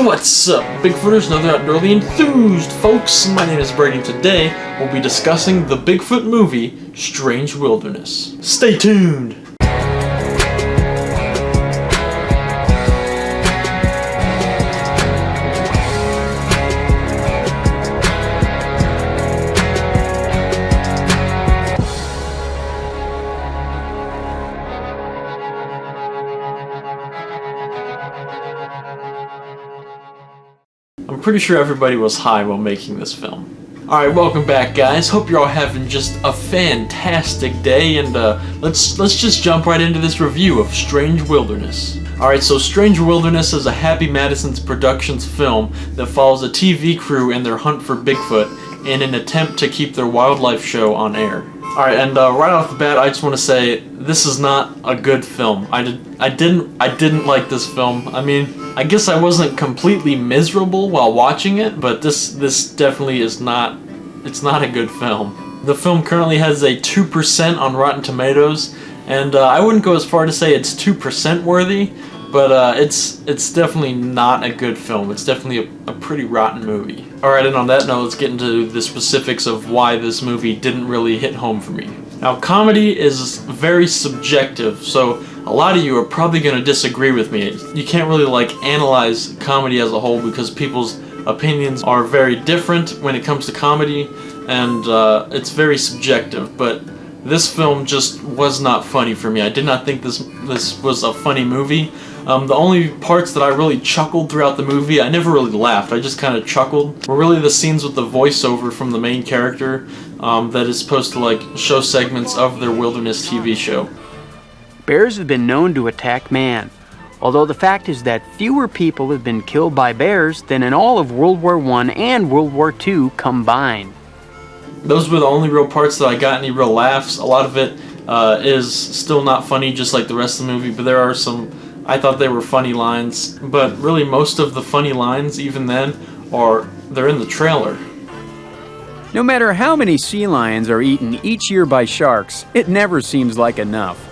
What's up, Bigfooters and other outdoorly enthused folks? My name is Brady and today we'll be discussing the Bigfoot movie, Strange Wilderness. Stay tuned! I'm pretty sure everybody was high while making this film. Alright, welcome back guys. Hope you're all having just a fantastic day, and let's just jump right into this review of Strange Wilderness. Alright, so Strange Wilderness is a Happy Madison's Productions film that follows a TV crew in their hunt for Bigfoot in an attempt to keep their wildlife show on air. Alright, and right off the bat, I just want to say this is not a good film. I didn't like this film. I mean, I guess I wasn't completely miserable while watching it, but this definitely is not. It's not a good film. The film currently has a 2% on Rotten Tomatoes, and I wouldn't go as far to say it's 2% worthy, but it's definitely not a good film. It's definitely a pretty rotten movie. Alright, and on that note, let's get into the specifics of why this movie didn't really hit home for me. Now, comedy is very subjective, so a lot of you are probably going to disagree with me. You can't really analyze comedy as a whole because people's opinions are very different when it comes to comedy, and it's very subjective, but this film just was not funny for me. I did not think this was a funny movie. The only parts that I really chuckled throughout the movie, I never really laughed, I just kind of chuckled, were really the scenes with the voiceover from the main character that is supposed to show segments of their wilderness TV show. Bears have been known to attack man, although the fact is that fewer people have been killed by bears than in all of World War I and World War II combined. Those were the only real parts that I got any real laughs. A lot of it is still not funny, just like the rest of the movie, but there are some, I thought they were funny lines, but really most of the funny lines, even then, they're in the trailer. No matter how many sea lions are eaten each year by sharks, it never seems like enough.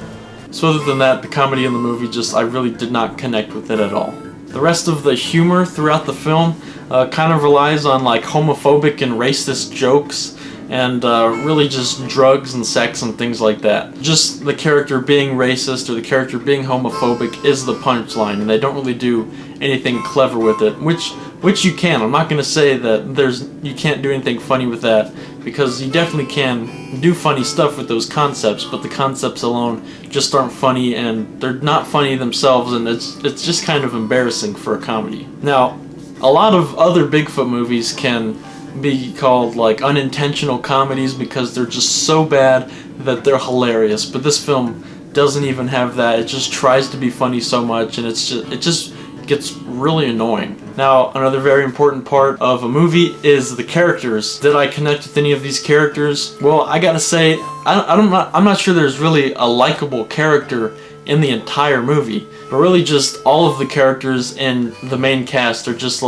So other than that, the comedy in the movie I really did not connect with it at all. The rest of the humor throughout the film kind of relies on homophobic and racist jokes, and really just drugs and sex and things like that. Just the character being racist or the character being homophobic is the punchline, and they don't really do anything clever with it, which you can. I'm not going to say that you can't do anything funny with that, because you definitely can do funny stuff with those concepts, but the concepts alone just aren't funny, and they're not funny themselves, and it's just kind of embarrassing for a comedy. Now, a lot of other Bigfoot movies can be called unintentional comedies because they're just so bad that they're hilarious, but this film doesn't even have that. It just tries to be funny so much, and it just gets really annoying. Now, another very important part of a movie is the characters. Did I connect with any of these characters? Well, I gotta say, I'm not sure there's really a likable character in the entire movie, but really just all of the characters in the main cast are just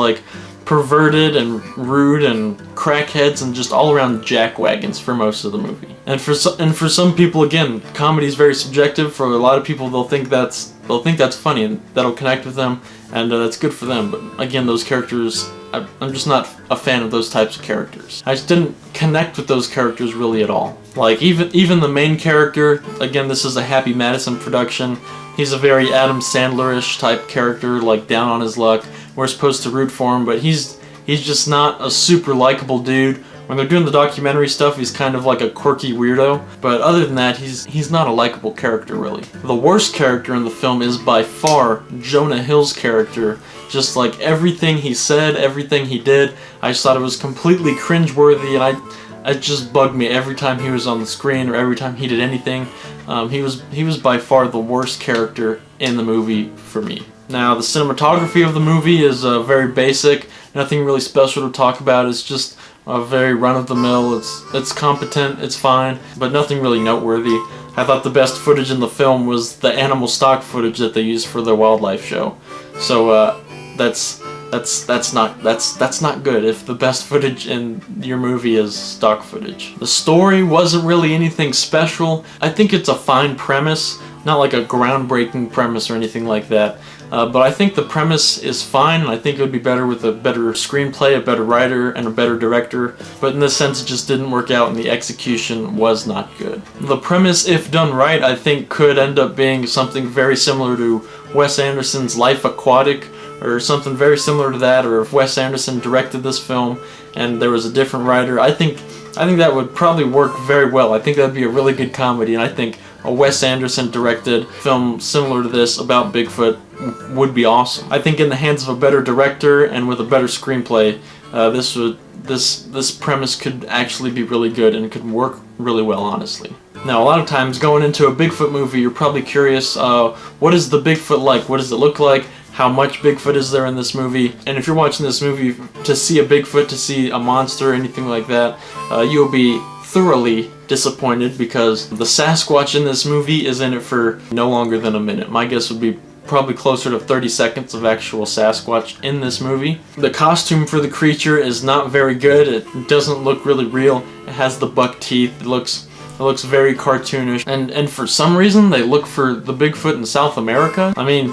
perverted and rude and crackheads and just all around jackwagons for most of the movie. And for some people, again, comedy is very subjective. For a lot of people, they'll think that's funny and that'll connect with them, and that's good for them. But again, those characters, I'm just not a fan of those types of characters. I just didn't connect with those characters really at all. Even the main character, again, this is a Happy Madison production. He's a very Adam Sandler-ish type character, down on his luck. We're supposed to root for him, but he's just not a super likable dude. When they're doing the documentary stuff, he's kind of like a quirky weirdo, but other than that, he's not a likable character, really. The worst character in the film is by far Jonah Hill's character. Just everything he said, everything he did, I just thought it was completely cringeworthy, and it just bugged me every time he was on the screen or every time he did anything. He was by far the worst character in the movie for me. Now, the cinematography of the movie is very basic, nothing really special to talk about. It's just a very run-of-the-mill. It's competent, it's fine, but nothing really noteworthy. I thought the best footage in the film was the animal stock footage that they used for their wildlife show. So that's not good if the best footage in your movie is stock footage. The story wasn't really anything special. I think it's a fine premise, not like a groundbreaking premise or anything like that. but I think the premise is fine, and I think it would be better with a better screenplay, a better writer, and a better director, but in this sense it just didn't work out and the execution was not good. The premise, if done right, I think could end up being something very similar to Wes Anderson's Life Aquatic, or something very similar to that, or if Wes Anderson directed this film and there was a different writer, I think that would probably work very well. I think that would be a really good comedy, and I think a Wes Anderson directed film similar to this about Bigfoot would be awesome. I think in the hands of a better director and with a better screenplay, this premise could actually be really good and could work really well, honestly. Now, a lot of times going into a Bigfoot movie, you're probably curious, what is the Bigfoot like? What does it look like? How much Bigfoot is there in this movie? And if you're watching this movie to see a Bigfoot, to see a monster, anything like that, you'll be thoroughly disappointed because the Sasquatch in this movie is in it for no longer than a minute. My guess would be probably closer to 30 seconds of actual Sasquatch in this movie. The costume for the creature is not very good. It doesn't look really real. It has the buck teeth. It looks very cartoonish. And for some reason, they look for the Bigfoot in South America. I mean,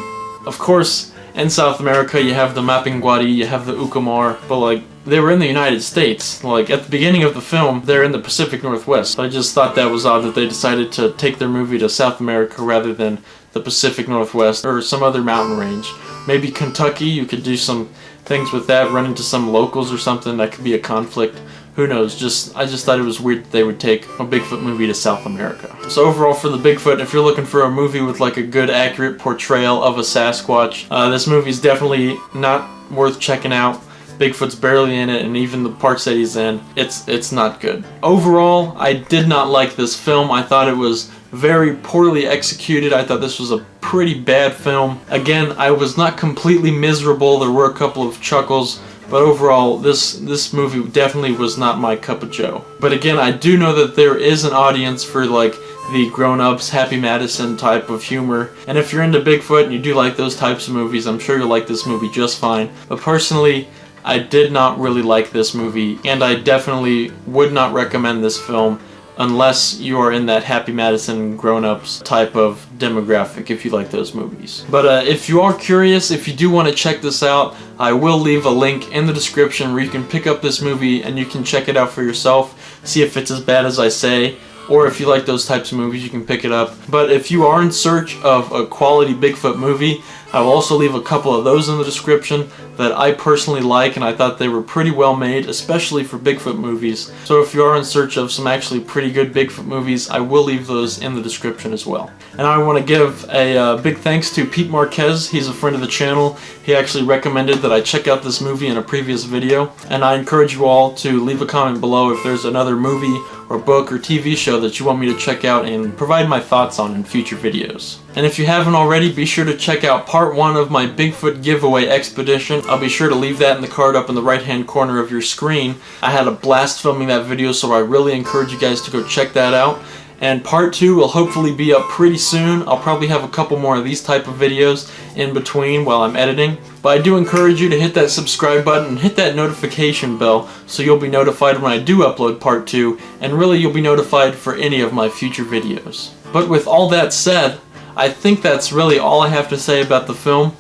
of course, in South America, you have the Mapinguari, you have the Ucumar, but like, they were in the United States. Like, at the beginning of the film, they're in the Pacific Northwest. I just thought that was odd that they decided to take their movie to South America rather than the Pacific Northwest or some other mountain range. Maybe Kentucky, you could do some things with that, run into some locals or something, that could be a conflict. Who knows, I just thought it was weird that they would take a Bigfoot movie to South America. So overall for the Bigfoot, if you're looking for a movie with like a good accurate portrayal of a Sasquatch, this movie's definitely not worth checking out. Bigfoot's barely in it, and even the parts that he's in, it's not good. Overall, I did not like this film. I thought it was very poorly executed. I thought this was a pretty bad film. Again, I was not completely miserable. There were a couple of chuckles, but overall, this movie definitely was not my cup of joe. But again, I do know that there is an audience for like the grown-ups, Happy Madison type of humor. And if you're into Bigfoot and you do like those types of movies, I'm sure you'll like this movie just fine. But personally, I did not really like this movie, and I definitely would not recommend this film unless you are in that Happy Madison grown-ups type of demographic, if you like those movies. But if you are curious, if you do want to check this out, I will leave a link in the description where you can pick up this movie and you can check it out for yourself, see if it's as bad as I say, or if you like those types of movies, you can pick it up. But if you are in search of a quality Bigfoot movie, I will also leave a couple of those in the description that I personally like, and I thought they were pretty well made, especially for Bigfoot movies. So if you are in search of some actually pretty good Bigfoot movies, I will leave those in the description as well. And I want to give a big thanks to Pete Marquez. He's a friend of the channel. He actually recommended that I check out this movie in a previous video, and I encourage you all to leave a comment below if there's another movie or book or TV show that you want me to check out and provide my thoughts on in future videos. And if you haven't already, be sure to check out part 1 of my Bigfoot giveaway expedition. I'll be sure to leave that in the card up in the right hand corner of your screen. I had a blast filming that video, so I really encourage you guys to go check that out. And part 2 will hopefully be up pretty soon. I'll probably have a couple more of these type of videos in between while I'm editing. But I do encourage you to hit that subscribe button and hit that notification bell so you'll be notified when I do upload part 2, and really you'll be notified for any of my future videos. But with all that said, I think that's really all I have to say about the film.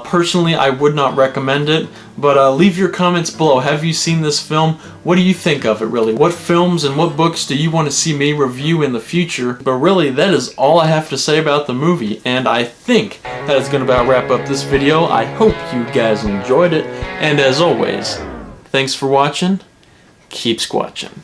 Personally, I would not recommend it, but leave your comments below. Have you seen this film? What do you think of it, really? What films and what books do you want to see me review in the future? But really, that is all I have to say about the movie, and I think that is going to about wrap up this video. I hope you guys enjoyed it, and as always, thanks for watching. Keep squatching.